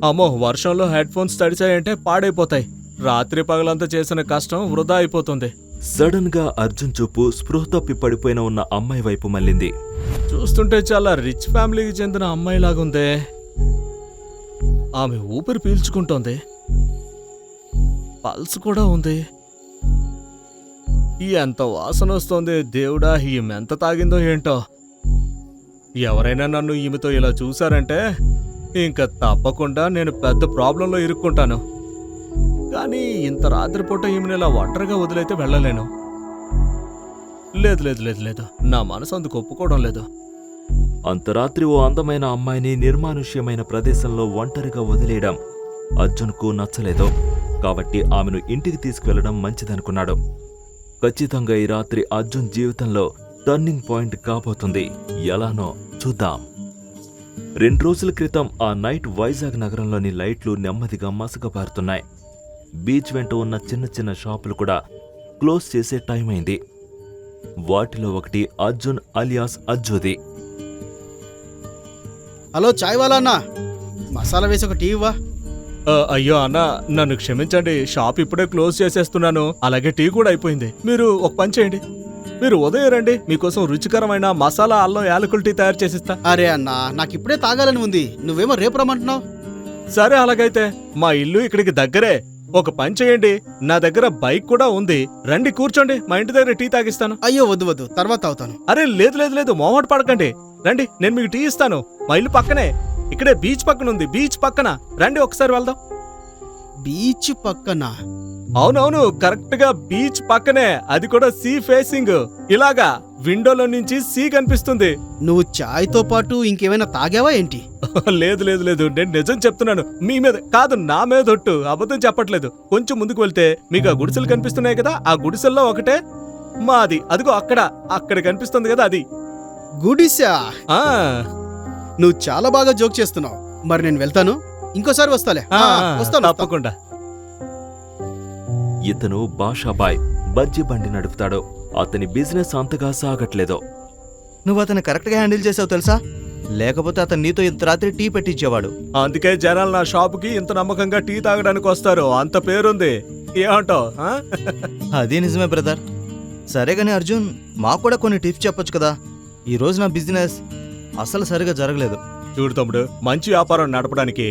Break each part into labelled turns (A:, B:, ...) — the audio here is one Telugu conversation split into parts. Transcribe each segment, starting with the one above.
A: అమ్మో, వర్షంలో హెడ్ ఫోన్స్ తడిచాయంటే పాడైపోతాయి. రాత్రి పగలంతా చేసిన కష్టం వృధా అయిపోతుంది.
B: సడన్ గా అర్జున్ చూపు స్పృహ తప్పి పడిపోయిన ఉన్న అమ్మాయి వైపు మళ్ళింది.
A: చూస్తుంటే చాలా రిచ్ ఫ్యామిలీకి చెందిన అమ్మాయిలాగుందే. ఆమె ఊపిరి పీల్చుకుంటోంది, పల్స్ కూడా ఉంది. ఎంత వాసన వస్తోంది దేవుడా! ఈమెంత తాగిందో ఏంటో. ఎవరైనా నన్ను ఈమెతో ఇలా చూశారంటే ఇంకా తప్పకుండా నేను పెద్ద ప్రాబ్లంలో ఇరుక్కుంటాను. కానీ ఇంత రాత్రిపూట ఈమెను ఇలా ఒంటరిగా వదిలైతే వెళ్ళలేను. లేదు లేదు లేదు లేదు, నా మనసు అందుకు ఒప్పుకోవడం లేదు.
B: అంతరాత్రి ఓ అందమైన అమ్మాయిని నిర్మానుష్యమైన ప్రదేశంలో ఒంటరిగా వదిలేయడం అర్జున్కు నచ్చలేదు. కాబట్టి ఆమెను ఇంటికి తీసుకువెళ్లడం మంచిదనుకున్నాడు. ఖచ్చితంగా ఈ రాత్రి అర్జున్ జీవితంలో టర్నింగ్ పాయింట్ కాబోతుంది. ఎలానో చూద్దాం. 2 రోజుల క్రితం ఆ నైట్ వైజాగ్ నగరంలోని లైట్లు నెమ్మదిగా మసకబారుతున్నాయి. బీచ్ వెంట ఉన్న చిన్న చిన్న షాపులు కూడా క్లోజ్ చేసే టైం అయింది. వాటిలో ఒకటి అర్జున్ అలియాస్ అజ్జుది.
C: హలో, చాయ్ వాలా అన్నా, మసాలా వేసి ఒక టీ ఇవ్వా.
A: అయ్యో అన్న, నన్ను క్షమించండి, షాప్ ఇప్పుడే క్లోజ్ చేసేస్తున్నాను. అలాగే టీ కూడా అయిపోయింది. మీరు ఒక పని చేయండి, మీరు ఉదయం రండి, మీకోసం రుచికరమైన మసాలా అల్లం యాలకుల టీ తయారు చేసిస్తా.
C: అరే అన్నా, నాకు ఇప్పుడే తాగాలని ఉంది, నువ్వేమో రేపు రమ్మంటున్నావు.
A: సరే అలాగైతే, మా ఇల్లు ఇక్కడికి దగ్గరే. ఒక పని చేయండి, నా దగ్గర బైక్ కూడా ఉంది, రండి కూర్చోండి, మా ఇంటి దగ్గర టీ తాగిస్తాను.
C: అయ్యో వద్దు వద్దు, తర్వాత తాగుతాను.
A: అరే లేదు లేదు లేదు, మొహమాట పడకండి, రండి, నేను మీకు టీ ఇస్తాను. మా ఇల్లు పక్కనే, ఇక్కడే బీచ్ పక్కన ఉంది, బీచ్ పక్కన రండి, ఒకసారి వెళ్దాం.
C: బీచ్ పక్కన?
A: అవునవును, కరెక్ట్ గా బీచ్ పక్కనే, అది కూడా సీ ఫేసింగ్. ఇలాగా విండోలో నుంచి సీ కనిపిస్తుంది.
C: నువ్వు చాయ్ తో పాటు ఇంకేమైనా తాగావా ఏంటి?
A: లేదు లేదు లేదు, నేను నిజం చెప్తున్నాను. మీ మీద కాదు, నా మీద ఒట్టు, అబద్ధం చెప్పట్లేదు. కొంచెం ముందుకు వెళ్తే మీకు ఆ గుడిసెలు కనిపిస్తున్నాయి కదా, ఆ గుడిసెల్లో ఒకటే మాది. అదిగో అక్కడ కనిపిస్తుంది కదా, అది
C: గుడిసా?
A: ఆ
C: నువ్వు చాలా బాగా జోక్ చేస్తున్నావు. మరి నేను వెళ్తాను, ఇంకోసారి వస్తాలే. వస్తాను.
A: తప్పకుండా.
B: ఇతను బాషాబాయ్ బజ్జీ బండి నడుపుతాడు. అతని బిజినెస్ అంతగా సాగట్లేదు.
D: నువ్వు అతను కరెక్ట్గా హ్యాండిల్ చేసావు తెలుసా, లేకపోతే అతను నీతో ఇంత రాత్రి టీ పెట్టించేవాడు.
A: అందుకే జనాలు నా షాపుకి ఇంత నమ్మకంగా టీ తాగడానికి వస్తారు, అంత పేరుంది. ఏమంటావు?
D: అదే నిజమే బ్రదర్. సరే కానీ అర్జున్, మాకు కూడా కొన్ని టిప్స్ చెప్పొచ్చు కదా. ఈ రోజు నా బిజినెస్ అసలు సరిగా జరగలేదు.
A: చూడు తమ్ముడు, మంచి వ్యాపారం నడపడానికి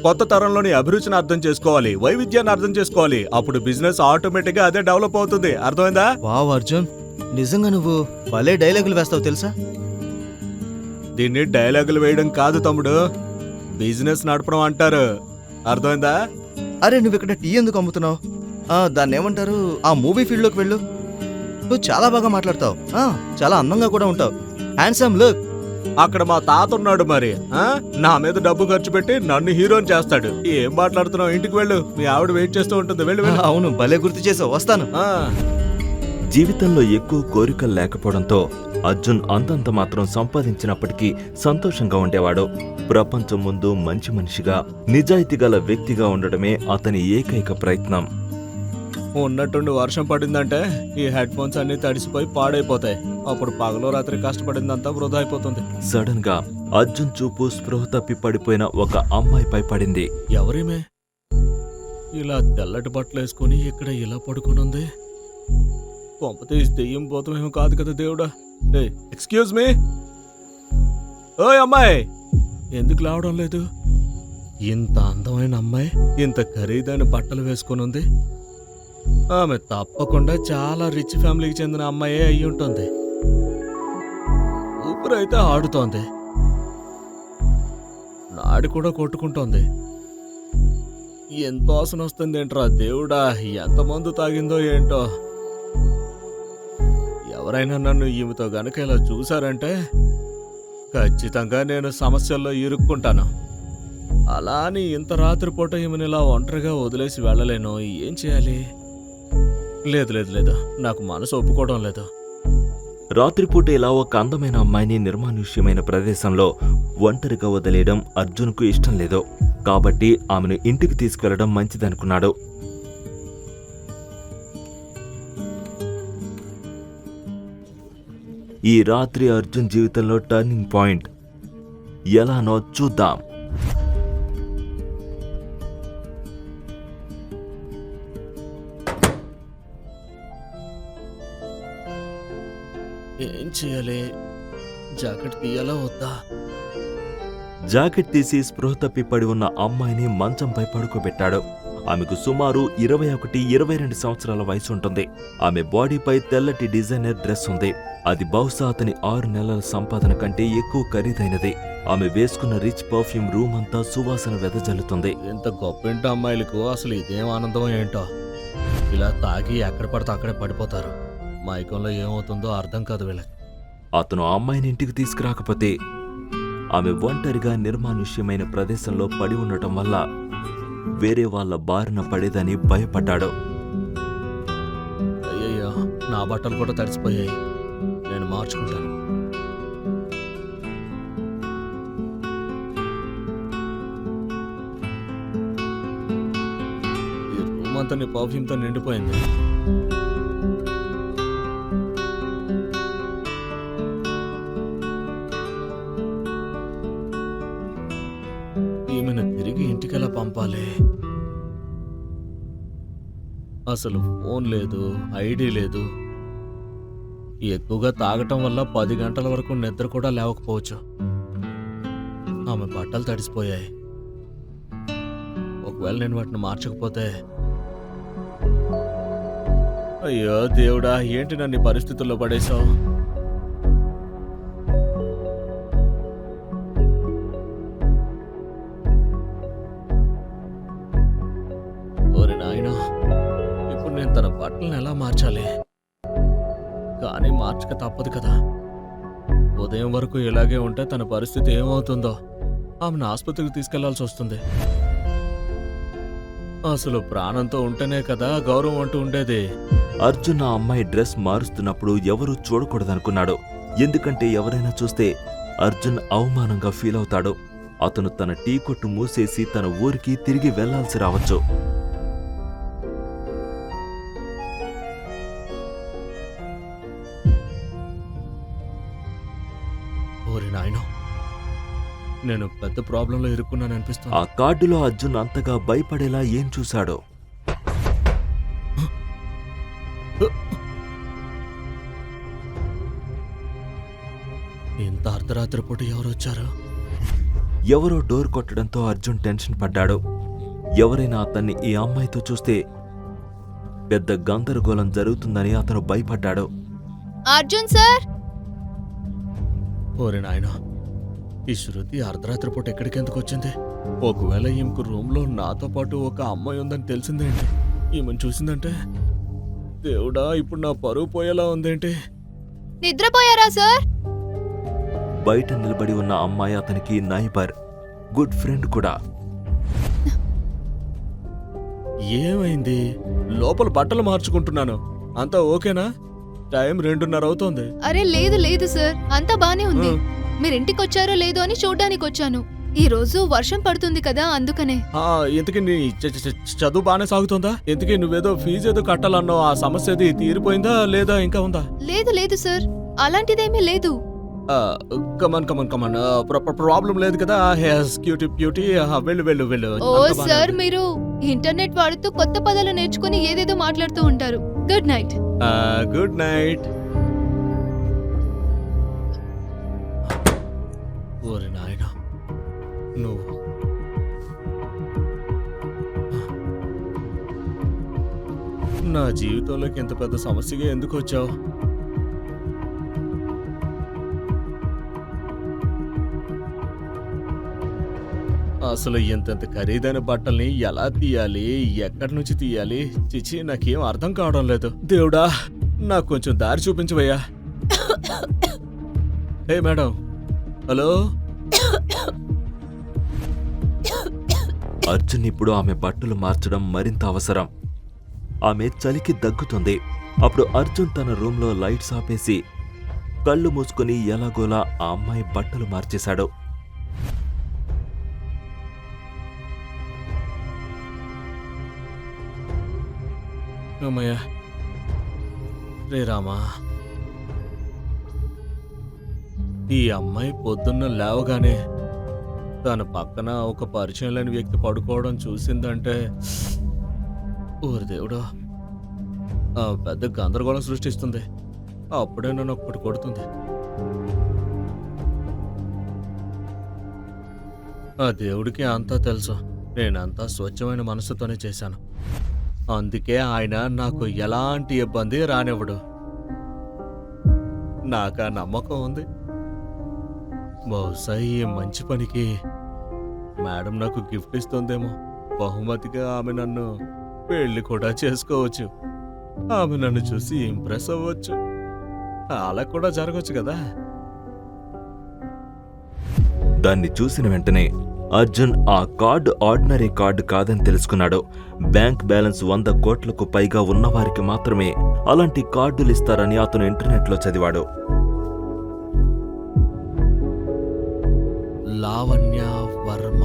A: కొత్త తరంలోని అభిరుచిని అర్థం చేసుకోవాలి, వైవిధ్యాన్ని అర్థం చేసుకోవాలి. అప్పుడు బిజినెస్ ఆటోమేటిక్ గా అదే డెవలప్ అవుతుంది. అర్థమైందా?
D: వావ్ అర్జున్, నిజంగా నువ్వు భలే డైలాగులు వేస్తావు తెలుసా.
A: దీన్ని డైలాగులు వేయడం కాదు తమ్ముడు, బిజినెస్ నడపడం అంటారు. అర్థమైందా?
D: అరే నువ్వు ఇక్కడ టీ ఎందుకు అమ్ముతున్నావు? దాన్ని ఏమంటారు, ఆ మూవీ ఫీల్డ్లోకి వెళ్ళు. నువ్వు చాలా బాగా మాట్లాడతావు, చాలా అందంగా కూడా ఉంటావు. Handsome look.
A: అక్కడ మా తాత ఉన్నాడు, మరి నా మీద డబ్బు ఖర్చు పెట్టి నన్ను హీరోని చేస్తాడు. ఏం మాట్లాడుతున్నావు? ఇంటికి వెళ్ళు, మీ ఆవిడ వెయిట్ చేస్తూ ఉంటుంది. వెళ్ళు వెళ్ళు.
D: అవును, భలే గుర్తు చేసావు, వస్తాను.
B: జీవితంలో ఎక్కువ కోరికలు లేకపోవడంతో అర్జున్ అంతంత మాత్రం సంపాదించినప్పటికీ సంతోషంగా ఉండేవాడు. ప్రపంచం ముందు మంచి మనిషిగా, నిజాయితీ గల వ్యక్తిగా ఉండడమే అతని ఏకైక ప్రయత్నం.
A: ఉన్నట్టుండి వర్షం పడిందంటే ఈ హెడ్ ఫోన్స్ అన్ని తడిసిపోయి పాడైపోతాయి. అప్పుడు పగలో రాత్రి కష్టపడిందంతా వృధా అయిపోతుంది.
B: సడన్ గా అర్జున్ చూపు స్పృహ తప్పి పడిపోయిన ఒక అమ్మాయిపై పడింది.
A: ఎవరేమే ఇలా తెల్లటి బట్టలు వేసుకుని ఇక్కడ ఇలా పడుకునుంది? కొంపతీసి దెయ్యం పోతామేమో కాదు కదా దేవుడా. ఎక్స్క్యూజ్ మీ, ఓయ్ అమ్మాయి, ఎందుకు లావడం లేదు? ఇంత అందమైన అమ్మాయి ఇంత ఖరీదైన బట్టలు వేసుకుని ఉంది. ఆమె తప్పకుండా చాలా రిచ్ ఫ్యామిలీకి చెందిన అమ్మాయే అయి ఉంటుంది. ఊపిరైతే ఆడుతోంది, నాడి కూడా కొట్టుకుంటోంది. ఎంత వాసన వస్తుంది ఏంట్రా దేవుడా, ఎంత మందు తాగిందో ఏంటో. ఎవరైనా నన్ను ఈమెతో గనక ఇలా చూశారంటే ఖచ్చితంగా నేను సమస్యల్లో ఇరుక్కుంటాను. అలా అని ఇంత రాత్రిపూట ఈమెను ఇలా ఒంటరిగా వదిలేసి వెళ్ళలేను. ఏం చేయాలి? లేదు లేదు లేదు, నాకు మనసు ఒప్పుకోవడం లేదు.
B: రాత్రిపూట ఇలా ఒక అందమైన అమ్మాయిని నిర్మానుష్యమైన ప్రదేశంలో ఒంటరిగా వదిలేయడం అర్జున్కు ఇష్టం లేదు. కాబట్టి ఆమెను ఇంటికి తీసుకెళ్లడం మంచిదనుకున్నాడు. ఈ రాత్రి అర్జున్ జీవితంలో టర్నింగ్ పాయింట్ ఎలానో చూద్దాం.
A: చేయాలి? జాకెట్ తీయాలా వద్దా?
B: జాకెట్ తీసి స్పృహ తప్పి పడి ఉన్న అమ్మాయిని మంచంపై పడుకోబెట్టాడు. ఆమెకు సుమారు 21-22 సంవత్సరాల వయసు ఉంటుంది. ఆమె బాడీపై తెల్లటి డిజైనర్ డ్రెస్ ఉంది. అది బహుశా అతని 6 నెలల సంపాదన కంటే ఎక్కువ ఖరీదైనది. ఆమె వేసుకున్న రిచ్ పర్ఫ్యూమ్ రూమ్ అంతా సువాసన వెదజల్లుతుంది.
A: ఇంత గొప్పింటి అమ్మాయిలకు అసలు ఇదేం ఆనందం ఏంటో. ఇలా తాగి ఎక్కడ పడితే అక్కడే పడిపోతారు. మైకంలో ఏమవుతుందో అర్థం కాదు వీళ్ళకి.
B: అతను ఆ అమ్మాయిని ఇంటికి తీసుకురాకపోతే ఆమె ఒంటరిగా నిర్మానుష్యమైన ప్రదేశంలో పడి ఉండటం వల్ల వేరే వాళ్ళ బారిన పడేదని భయపడ్డాడు.
A: అయ్యయ్యో, నా బట్టలు కూడా తడిసిపోయాయి. నేను మార్చుకుంటాను. ఈ రూమ్ అంతా నీ పర్ఫ్యూమ్తో నిండిపోయింది. ఈమెను తిరిగి ఇంటికెలా పంపాలి? అసలు ఫోన్ లేదు, ఐడి లేదు. ఎక్కువగా తాగటం వల్ల 10 గంటల వరకు నిద్ర కూడా లేవకపోవచ్చు. ఆమె బట్టలు తడిసిపోయాయి. ఒకవేళ నేను వాటిని మార్చకపోతే, అయ్యో దేవుడా, ఏంటి నన్ను ఈ పరిస్థితుల్లో పడేశావు? ఓరి నాయనా, ఇప్పుడు నేను తన బట్టలను ఎలా మార్చాలి? కానీ మార్చక తప్పదు కదా. ఉదయం వరకు ఇలాగే ఉంటే తన పరిస్థితి ఏమవుతుందో. ఆమెను ఆసుపత్రికి తీసుకెళ్లాల్సి వస్తుంది. అసలు ప్రాణంతో ఉంటేనే కదా గౌరవం అంటూ ఉండేది.
B: అర్జున్ ఆ అమ్మాయి డ్రెస్ మారుస్తున్నప్పుడు ఎవరూ చూడకూడదనుకున్నాడు. ఎందుకంటే ఎవరైనా చూస్తే అర్జున్ అవమానంగా ఫీల్ అవుతాడు. అతను తన టీ కొట్టు మూసేసి తన ఊరికి తిరిగి వెళ్లాల్సి రావచ్చు.
A: ఓరి నాయనో, నేను పెద్ద ప్రాబ్లంలో ఇరుక్కున్నాను అనిపిస్తుంది.
B: ఆ కార్డులో అర్జున్ అంతగా భయపడేలా ఏం చూశాడో.
A: ఇంత అర్ధరాత్రి పూట ఎవరు వచ్చారు?
B: ఎవరో డోర్ కొట్టడంతో అర్జున్ టెన్షన్ పడ్డాడు. ఎవరైనా అతన్ని ఈ అమ్మాయితో చూస్తే పెద్ద గందరగోళం జరుగుతుందని అతను భయపడ్డాడు.
E: అర్జున్ సార్,
A: ఓరి నాయనో, ఈ శృతి అర్ధరాత్రి పూట ఎక్కడికెందుకు వచ్చింది? ఒకవేళ ఈమెకు రూమ్లో నాతో పాటు ఒక అమ్మాయి ఉందని తెలిసిందేంటి? ఈమెను చూసిందంటే, దేవుడా, ఇప్పుడు నా పరువు పోయేలా ఉందేంటి?
E: నిద్రపోయారా సార్?
B: బయట నిలబడి ఉన్న అమ్మాయి అతనికి నైబర్, గుడ్ ఫ్రెండ్ కూడా.
A: ఏమైంది? లోపల బట్టలు మార్చుకుంటున్నాను. అంతా ఓకేనా? టైం 2:30 అవుతోంది.
E: అరే లేదు లేదు సార్, అంతా బానే ఉంది. మీరింటికొచ్చారో లేదో అని చూడ్డానికి వచ్చాను. ఈ రోజు వర్షం పడుతుంది కదా, అందుకనే.
A: ఇంతకీ నీ చదువు బాగానే సాగుతుందా? ఇంతకీ నువ్వేదో ఫీజు ఏదో కట్టాలన్నావు. ఆ సమస్య అది తీరిపోయిందా లేదా ఇంకా ఉందా?
E: లేదు లేదు సార్, అలాంటిదేమీ లేదు.
A: కమన్ ప్రాబ్లం లేదు కదా? బ్యూటీ వెళ్ళు వెళ్ళు వెళ్ళు.
E: ఓ సార్, మీరు ఇంటర్నెట్ వాడుతూ కొత్త పదాలు నేర్చుకుని ఏదేదో మాట్లాడుతూ ఉంటారు. Good night.
A: Good night. ఓరి నాయన, నువ్వు నా జీవితంలోకి ఇంత పెద్ద సమస్యగా ఎందుకు వచ్చావు? అసలు ఇంత ఖరీదైన బట్టల్ని ఎలా తీయాలి, ఎక్కడి నుంచి తీయాలి? చిచి, నాకేం అర్థం కావడం లేదు. దేవుడా, నాకు కొంచెం దారి చూపించవయ్యా. హే మేడం, హలో.
B: అర్జున్ ఇప్పుడు ఆమె బట్టలు మార్చడం మరింత అవసరం. ఆమె చలికి దగ్గుతుంది. అప్పుడు అర్జున్ తన రూంలో లైట్స్ ఆపేసి కళ్ళు మూసుకుని ఎలాగోలా ఆ అమ్మాయి బట్టలు మార్చేశాడు.
A: అమ్మయ్యా, రే రామా. ఈ అమ్మాయి పొద్దున్న లేవగానే తన పక్కన ఒక పరిచయం లేని వ్యక్తి పడుకోవడం చూసిందంటే, ఊరి దేవుడు, పెద్ద గందరగోళం సృష్టిస్తుంది. అప్పుడే నన్ను ఒక్కటి కొడుతుంది. ఆ దేవుడికి అంతా తెలుసు. నేనంతా స్వచ్ఛమైన మనసుతోనే చేశాను. అందుకే ఆయన నాకు ఎలాంటి ఇబ్బంది రానివ్వడు. నాకు ఆ నమ్మకం ఉంది. బహుశా ఈ మంచి పనికి మేడం నాకు గిఫ్ట్ ఇస్తుందేమో. బహుమతిగా ఆమె నన్ను పెళ్లి కూడా చేసుకోవచ్చు. ఆమె నన్ను చూసి ఇంప్రెస్ అవ్వచ్చు. అలా కూడా జరగచ్చు కదా.
B: దాన్ని చూసిన వెంటనే అర్జున్ ఆ కార్డు ఆర్డినరీ కార్డు కాదని తెలుసుకున్నాడు. బ్యాంక్ బ్యాలెన్స్ 100 కోట్లకు పైగా ఉన్నవారికి మాత్రమే అలాంటి కార్డులు ఇస్తారని అతను ఇంటర్నెట్లో చదివాడు.
A: లావణ్య వర్మ.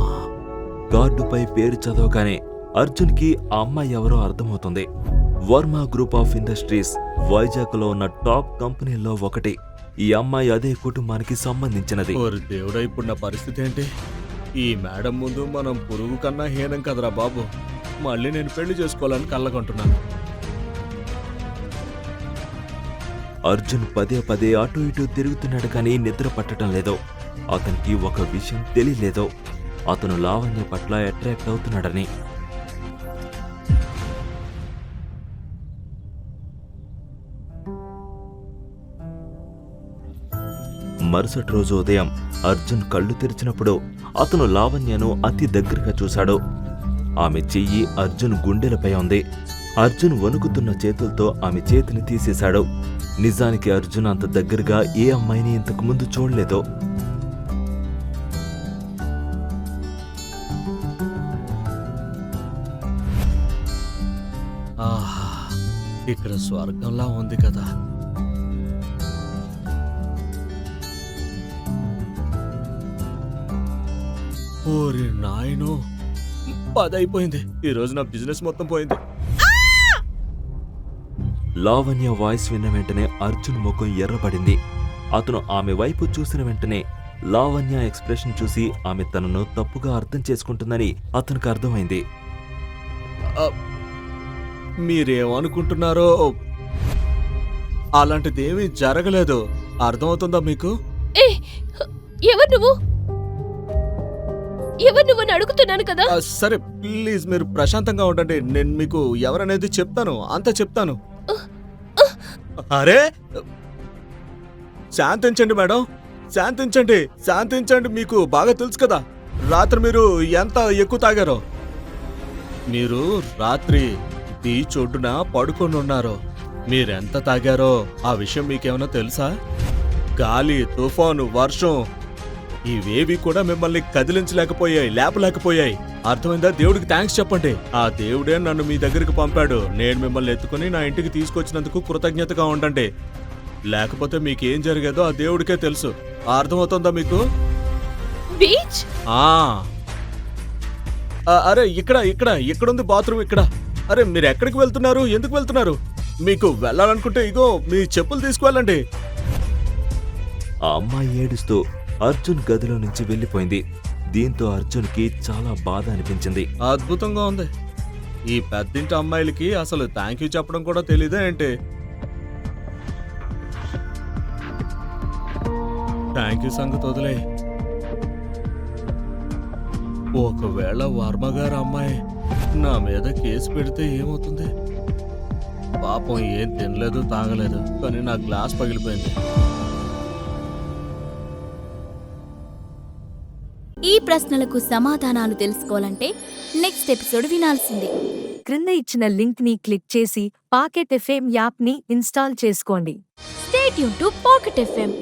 B: కార్డుపై పేరు చదవగానే అర్జున్కి ఆ అమ్మాయి ఎవరో అర్థమవుతుంది. వర్మ గ్రూప్ ఆఫ్ ఇండస్ట్రీస్ వైజాగ్లో ఉన్న టాప్ కంపెనీల్లో ఒకటి. ఈ అమ్మాయి అదే కుటుంబానికి సంబంధించినది.
A: ఓరి దేవుడా, ఇప్పుడు నా పరిస్థితి ఏంటి? ఈ మేడం ముందు మనం పురుగు కన్నా హీనం కదరా బాబు. మళ్ళీ నేను పెళ్లి చేసుకోవాలని కళ్ళకంటున్నాను.
B: అర్జున్ పదే పదే అటు ఇటు తిరుగుతున్నాడు కానీ నిద్ర పట్టడం లేదు. అతనికి ఒక విషయం తెలియలేదు. అతను లావణ్య పట్ల అట్రాక్ట్ అవుతున్నాడని. మరుసటి రోజు ఉదయం అర్జున్ కళ్ళు తెరిచినప్పుడు అతను లావణ్యను అతి దగ్గరగా చూశాడు. ఆమె చెయ్యి అర్జున్ గుండెలపై ఉంది. అర్జున్ వణుకుతున్న చేతులతో ఆమె చేతిని తీసేశాడు. నిజానికి అర్జున్ అంత దగ్గరగా ఏ అమ్మాయిని ఇంతకు ముందు చూడలేదు.
A: ఆహా, ఇక్కడ స్వర్గంలా ఉంది కదా. ఓరి నాయనో, 10 అయిపోయింది. ఈ రోజు నా బిజినెస్ మొత్తం పోయింది.
B: లావణ్య వాయిస్ విన్న వెంటనే అర్జున్ ముఖం ఎర్రబడింది. అతను ఆమె వైపు చూసిన వెంటనే లావణ్య ఎక్స్ప్రెషన్ చూసి ఆమె తనను తప్పుగా అర్థం చేసుకుంటుందని అతనికి అర్థమైంది.
A: మీరేమనుకుంటున్నారో అలాంటిదేమీ జరగలేదు. అర్థమవుతుందా మీకు?
F: ఎవరు నువ్వు అని అడుగుతున్నాను కదా.
A: సరే ప్లీజ్ మీరు ప్రశాంతంగా ఉండండి. నేను మీకు ఎవరనేది చెప్తాను, అంతా చెప్తాను. అరే శాంతించండి మేడం, శాంతించండి, శాంతించండి. మీకు బాగా తెలుసు కదా రాత్రి మీరు ఎంత ఎక్కువ తాగారో. మీరు రాత్రి బీచ్ ఒడ్డున పడుకొని ఉన్నారు. మీరెంత తాగారో ఆ విషయం మీకేమైనా తెలుసా? గాలి, తుఫాను, వర్షం ఇవేవి కూడా మిమ్మల్ని కదిలించలేకపోయాయి, లేపలేకపోయాయి. అర్థమైందా? దేవుడికి థ్యాంక్స్ చెప్పండి. ఆ దేవుడే నన్ను మీ దగ్గరికి పంపాడు. నేను మిమ్మల్ని ఎత్తుకుని నా ఇంటికి తీసుకొచ్చినందుకు కృతజ్ఞతగా ఉండండి. లేకపోతే మీకేం జరిగేదో ఆ దేవుడికే తెలుసు. అర్థమవుతుందా మీకు?
F: బీచ్?
A: అరే ఇక్కడుంది బాత్రూమ్ ఇక్కడ. అరే మీరు ఎక్కడికి వెళ్తున్నారు? ఎందుకు వెళ్తున్నారు? మీకు వెళ్ళాలనుకుంటే ఇగో మీ చెప్పులు తీసుకువెళ్ళండి.
B: ఆ అమ్మాయి ఏడుస్తూ అర్జున్ గదిలో నుంచి వెళ్ళిపోయింది. దీంతో అర్జున్కి చాలా బాధ అనిపించింది.
A: అద్భుతంగా ఉంది. ఈ పెద్దింటి అమ్మాయిలకి అసలు థ్యాంక్ యూ చెప్పడం కూడా తెలీదా ఏంటి? థ్యాంక్ యూ సంగతి వదిలే. ఒకవేళ వర్మగారు అమ్మాయి నా మీద కేసు పెడితే ఏమవుతుంది? పాపం ఏం తినలేదు, తాగలేదు, కానీ నా గ్లాస్ పగిలిపోయింది.
G: ఈ ప్రశ్నలకు సమాధానాలు తెలుసుకోవాలంటే నెక్స్ట్ ఎపిసోడ్ వినాల్సిందే.
H: క్రింద ఇచ్చిన లింక్ ని క్లిక్ చేసి పాకెట్ ఎఫ్ఎం యాప్ ని ఇన్స్టాల్ చేసుకోండి.
G: Stay tune to pocket FM.